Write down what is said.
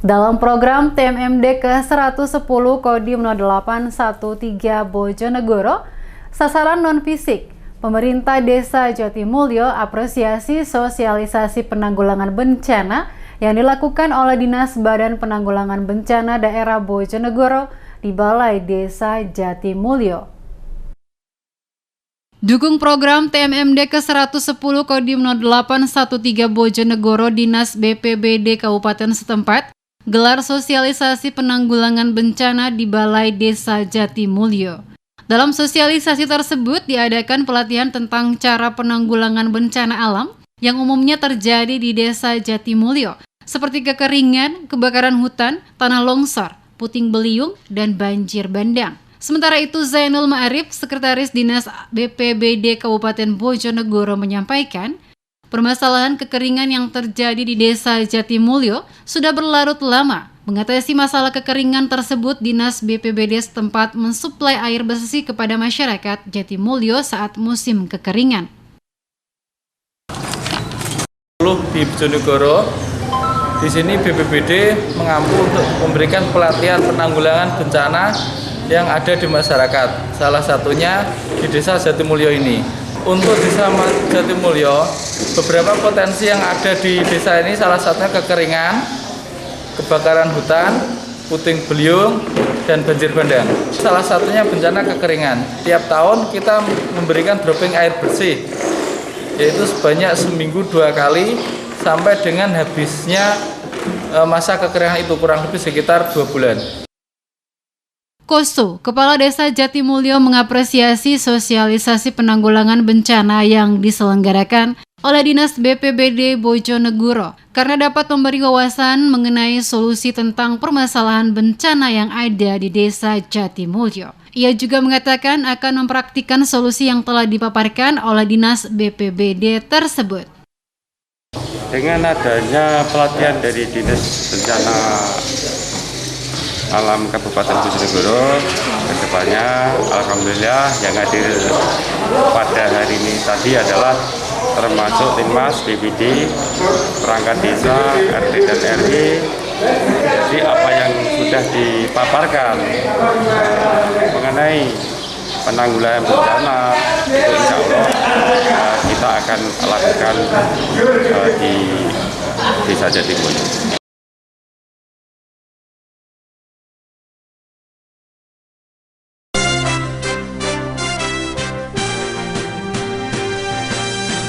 Dalam program TMMD ke-110 Kodim 0813 Bojonegoro, sasaran non-fisik, pemerintah Desa Jatimulyo apresiasi sosialisasi penanggulangan bencana yang dilakukan oleh Dinas Badan Penanggulangan Bencana Daerah Bojonegoro di Balai Desa Jatimulyo. Dukung program TMMD ke-110 Kodim 0813 Bojonegoro, Dinas BPBD Kabupaten setempat gelar sosialisasi penanggulangan bencana di Balai Desa Jatimulyo. Dalam sosialisasi tersebut diadakan pelatihan tentang cara penanggulangan bencana alam yang umumnya terjadi di Desa Jatimulyo, seperti kekeringan, kebakaran hutan, tanah longsor, puting beliung, dan banjir bandang. Sementara itu, Zainul Ma'arif, Sekretaris Dinas BPBD Kabupaten Bojonegoro menyampaikan, permasalahan kekeringan yang terjadi di Desa Jatimulyo sudah berlarut lama. Mengatasi masalah kekeringan tersebut, Dinas BPBD setempat mensuplai air bersih kepada masyarakat Jatimulyo saat musim kekeringan. Di Bojonegoro, di sini BPBD mengampu untuk memberikan pelatihan penanggulangan bencana yang ada di masyarakat. Salah satunya di Desa Jatimulyo ini. Untuk Desa Jatimulyo, beberapa potensi yang ada di desa ini salah satunya kekeringan, kebakaran hutan, puting beliung, dan banjir bandang. Salah satunya bencana kekeringan. Tiap tahun kita memberikan dropping air bersih, yaitu sebanyak seminggu 2 kali sampai dengan habisnya masa kekeringan itu, kurang lebih sekitar 2 bulan. Kosto, Kepala Desa Jatimulyo mengapresiasi sosialisasi penanggulangan bencana yang diselenggarakan oleh Dinas BPBD Bojonegoro karena dapat memberi wawasan mengenai solusi tentang permasalahan bencana yang ada di Desa Jatimulyo. Ia juga mengatakan akan mempraktikkan solusi yang telah dipaparkan oleh Dinas BPBD tersebut. Dengan adanya pelatihan dari Dinas Bencana Alam Kabupaten Bojonegoro, kedepannya alhamdulillah yang hadir pada hari ini tadi adalah termasuk Linmas, BPD, perangkat desa, RT dan RW. Jadi apa yang sudah dipaparkan mengenai penanggulangan bencana itu insya Allah kita akan lakukan di Desa Jatimulyo.